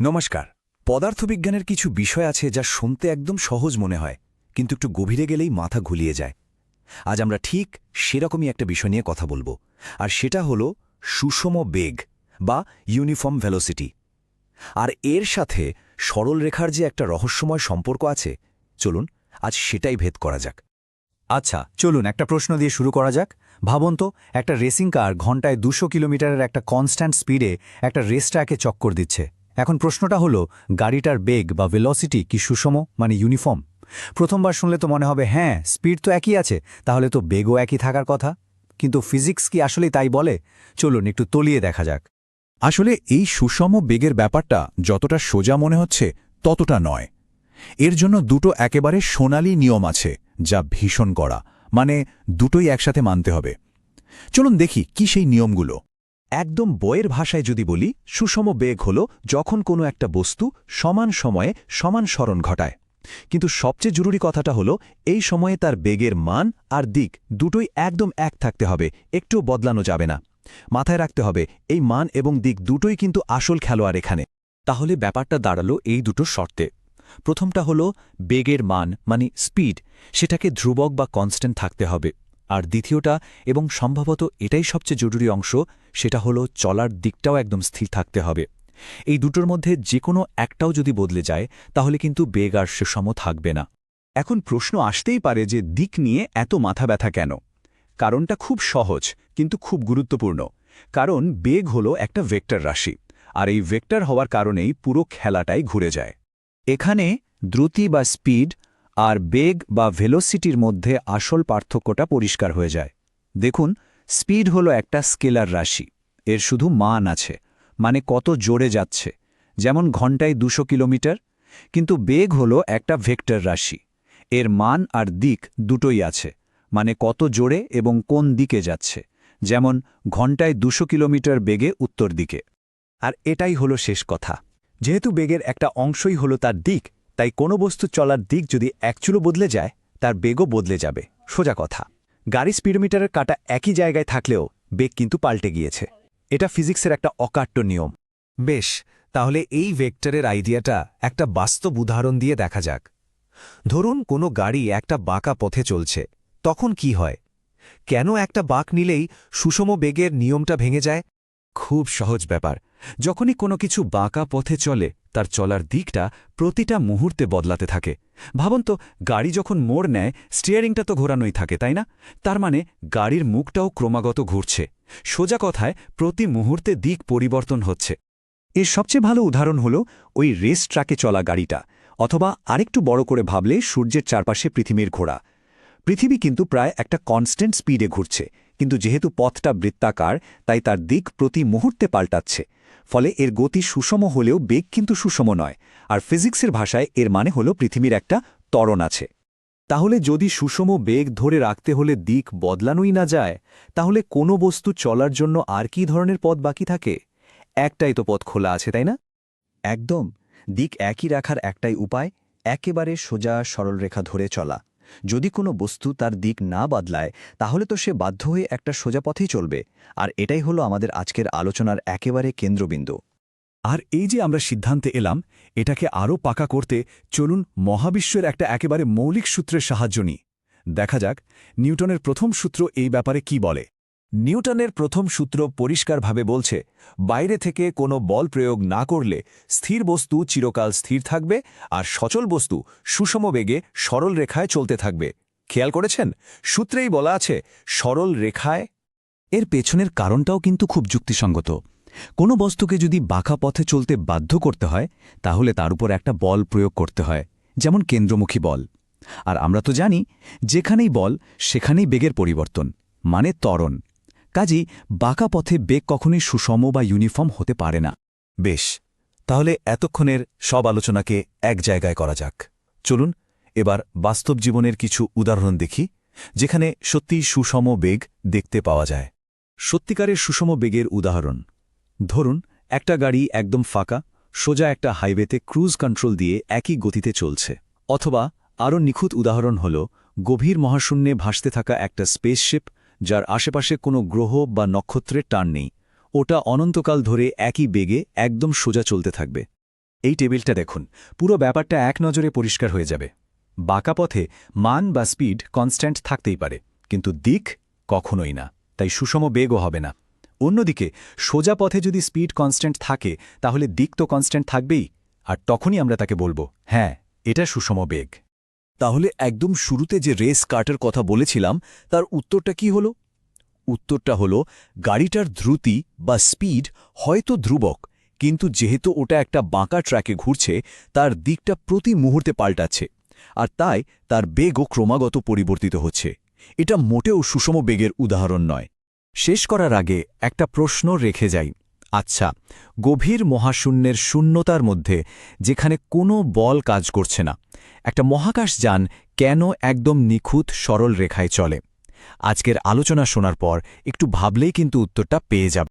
নমস্কার। পদার্থবিজ্ঞানের কিছু বিষয় আছে যা শুনতে একদম সহজ মনে হয়, কিন্তু একটু গভীরে গেলেই মাথা ঘুলিয়ে যায়। আজ আমরা ঠিক সেরকমই একটা বিষয় নিয়ে কথা বলবো, আর সেটা হলো সুষম বেগ বা ইউনিফর্ম ভেলোসিটি। আর এর সাথে সরল রেখার যে একটা রহস্যময় সম্পর্ক আছে, চলুন আজ সেটাই ভেদ করা যাক। আচ্ছা, চলুন একটা প্রশ্ন দিয়ে শুরু করা যাক। ভাবুন তো, একটা রেসিং কার ঘন্টায় 200 কিলোমিটারের একটা কনস্ট্যান্ট স্পিডে একটা রেস ট্র্যাকে চক্কর দিচ্ছে। এখন প্রশ্নটা হলো, গাড়িটার বেগ বা ভেলোসিটি কি সুষম, মানে ইউনিফর্ম? প্রথমবার শুনলে তো মনে হবে হ্যাঁ, স্পিড তো একই আছে, তাহলে তো বেগও একই থাকার কথা। কিন্তু ফিজিক্স কি আসলেই তাই বলে? চলুন একটু তলিয়ে দেখা যাক। আসলে এই সুষম বেগের ব্যাপারটা যতটা সোজা মনে হচ্ছে ততটা নয়। এর জন্য দুটো একেবারে সোনালী নিয়ম আছে, যা ভীষণ কড়া, মানে দুটোই একসাথে মানতে হবে। চলুন দেখি কি সেই নিয়মগুলো। একদম বইয়ের ভাষায় যদি বলি, সুষম বেগ হল যখন কোনো একটা বস্তু সমান সময়ে সমান সরণ ঘটায়। কিন্তু সবচেয়ে জরুরি কথাটা হলো, এই সময়ে তার বেগের মান আর দিক দুটোই একদম এক থাকতে হবে, একটুও বদলানো যাবে না। মাথায় রাখতে হবে, এই মান এবং দিক দুটোই কিন্তু আসল খেলোয়াড় এখানে। তাহলে ব্যাপারটা দাঁড়ালো এই দুটো শর্তে। প্রথমটা হলো বেগের মান মানে স্পিড, সেটাকে ধ্রুবক বা কনস্ট্যান্ট থাকতে হবে। আর দ্বিতীয়টা, এবং সম্ভবত এটাই সবচেয়ে জরুরি অংশ, সেটা হলো চলার দিকটাও একদম স্থির থাকতে হবে। এই দুটোর মধ্যে যে কোনো একটাও যদি বদলে যায়, তাহলে কিন্তু বেগ আর সুষম থাকবে না। এখন প্রশ্ন আসতেই পারে যে দিক নিয়ে এত মাথা ব্যথা কেন? কারণটা খুব সহজ, কিন্তু খুব গুরুত্বপূর্ণ। কারণ বেগ হলো একটা ভেক্টর রাশি, আর এই ভেক্টর হওয়ার কারণেই পুরো খেলাটাই ঘুরে যায়। এখানে দ্রুতি বা স্পিড আর বেগ বা ভেলোসিটির মধ্যে আসল পার্থক্যটা পরিষ্কার হয়ে যায়। দেখুন, স্পিড হলো একটা স্কেলার রাশি, এর শুধু মান আছে, মানে কত জোরে যাচ্ছে, যেমন ঘন্টায় 200 কিলোমিটার। কিন্তু বেগ হলো একটা ভেক্টর রাশি, এর মান আর দিক দুটোই আছে, মানে কত জোরে এবং কোন দিকে যাচ্ছে, যেমন ঘন্টায় 200 কিলোমিটার বেগে উত্তর দিকে। আর এটাই হলো শেষ কথা। যেহেতু বেগের একটা অংশই হলো তার দিক, তাই কোনো বস্তু চলার দিক যদি এক চুলো বদলে যায়, তার বেগও বদলে যাবে। সোজা কথা। গাড়ি স্পিডোমিটারের কাঁটা একই জায়গায় থাকলেও বেগ কিন্তু পাল্টে গিয়েছে। এটা ফিজিক্সের একটা অকাট্য নিয়ম। বেশ, তাহলে এই ভেক্টরের আইডিয়াটা একটা বাস্তব উদাহরণ দিয়ে দেখা যাক। ধরুন কোনো গাড়ি একটা বাঁকা পথে চলছে, তখন কি হয়? কেন একটা বাঁক নিলেই সুষম বেগের নিয়মটা ভেঙে যায়? খুব সহজ ব্যাপার। যখনই কোনো কিছু বাঁকা পথে চলে, তার চলার দিকটা প্রতিটা মুহূর্তে বদলাতে থাকে। ভাবুন তো, গাড়ি যখন মোড় নেয়, স্টিয়ারিংটা তো ঘোরানোই থাকে, তাই না? তার মানে গাড়ির মুখটাও ক্রমাগত ঘুরছে। সোজা কথায়, প্রতি মুহূর্তে দিক পরিবর্তন হচ্ছে। এর সবচেয়ে ভালো উদাহরণ হল ওই রেস ট্র্যাকে চলা গাড়িটা, অথবা আরেকটু বড় করে ভাবলে সূর্যের চারপাশে পৃথিবীর ঘোরা। পৃথিবী কিন্তু প্রায় একটা কনস্ট্যান্ট স্পিডে ঘুরছে, কিন্তু যেহেতু পথটা বৃত্তাকার, তাই তার দিক প্রতি মুহূর্তে পাল্টাচ্ছে। ফলে এর গতি সুষম হলেও বেগ কিন্তু সুষম নয়। আর ফিজিক্সের ভাষায় এর মানে হল পৃথিবীর একটা ত্বরণ আছে। তাহলে যদি সুষম বেগ ধরে রাখতে হলে দিক বদলানোই না যায়, তাহলে কোনো বস্তু চলার জন্য আর কি ধরনের পথ বাকি থাকে? একটাই তো পথ খোলা আছে, তাই না? একদম, দিক একই রাখার একটাই উপায়, একেবারে সোজা সরল রেখা ধরে চলা। যদি কোনো বস্তু তার দিক না বদলায়, তাহলে তো সে বাধ্য হয়ে একটা সোজা পথেই চলবে। আর এটাই হলো আমাদের আজকের আলোচনার একেবারে কেন্দ্রবিন্দু। আর এই যে আমরা সিদ্ধান্তে এলাম, এটাকে আরও পাকা করতে চলুন মহাবিশ্বের একটা একেবারে মৌলিক সূত্রের সাহায্য নিই। দেখা যাক নিউটনের প্রথম সূত্র এই ব্যাপারে কি বলে। নিউটনের প্রথম সূত্র পরিষ্কারভাবে বলছে, বাইরে থেকে কোনো বল প্রয়োগ না করলে স্থির বস্তু চিরকাল স্থির থাকবে, আর সচল বস্তু সুষম বেগে সরল রেখায় চলতে থাকবে। খেয়াল করেছেন? সূত্রেই বলা আছে সরল রেখায়। এর পেছনের কারণটাও কিন্তু খুব যুক্তিসঙ্গত। কোনো বস্তুকে যদি বাঁকা পথে চলতে বাধ্য করতে হয়, তাহলে তার উপর একটা বল প্রয়োগ করতে হয়, যেমন কেন্দ্রমুখী বল। আর আমরা তো জানি, যেখানেই বল সেখানেই বেগের পরিবর্তন, মানে ত্বরণ। কাজেই বাঁকা পথে বেগ কখনোই সুষম বা ইউনিফর্ম হতে পারে না। বেশ, তাহলে এতক্ষণের সব আলোচনাকে এক জায়গায় করা যাক। চলুন এবার বাস্তব জীবনের কিছু উদাহরণ দেখি, যেখানে সত্যিই সুষম বেগ দেখতে পাওয়া যায়। সত্যিকারের সুষম বেগের উদাহরণ। ধরুন একটা গাড়ি একদম ফাঁকা, সোজা একটা হাইওয়েতে ক্রুজ কন্ট্রোল দিয়ে একই গতিতে চলছে। অথবা আরও নিখুঁত উদাহরণ হল গভীর মহাশূন্যে ভাসতে থাকা একটা স্পেসশিপ, যার আশেপাশে কোনো গ্রহ বা নক্ষত্রের টান নেই। ওটা অনন্তকাল ধরে একই বেগে একদম সোজা চলতে থাকবে। এই টেবিলটা দেখুন, পুরো ব্যাপারটা এক নজরে পরিষ্কার হয়ে যাবে। বাঁকা পথে মান বা স্পিড কনস্ট্যান্ট থাকতেই পারে, কিন্তু দিক কখনোই না, তাই সুষম বেগও হবে না। অন্যদিকে সোজা পথে যদি স্পিড কনস্ট্যান্ট থাকে, তাহলে দিক তো কনস্ট্যান্ট থাকবেই, আর তখনই আমরা তাকে বলবো, হ্যাঁ, এটা সুষম বেগ। তাহলে একদম শুরুতে যে রেস কার্টের কথা বলেছিলাম তার উত্তরটা কি হলো? উত্তরটা হলো গাড়িটার দ্রুতি বা স্পিড হয়তো ধ্রুবক, কিন্তু যেহেতু ওটা একটা বাঁকা ট্র্যাকে ঘুরছে, তার দিকটা প্রতি মুহূর্তে পাল্টাচ্ছে, আর তাই তার বেগও ক্রমাগত পরিবর্তিত হচ্ছে। এটা মোটেও সুষম বেগের উদাহরণ নয়। শেষ করার আগে একটা প্রশ্ন রেখে যাই। আচ্ছা, গভীর মহাশূন্যের শূন্যতার মধ্যে, যেখানে কোনো বল কাজ করছে না, একটা মহাকাশযান কেন একদম নিখুঁত সরল রেখায় চলে? আজকের আলোচনা শোনার পর একটু ভাবলেই কিন্তু উত্তরটা পেয়ে যাবে।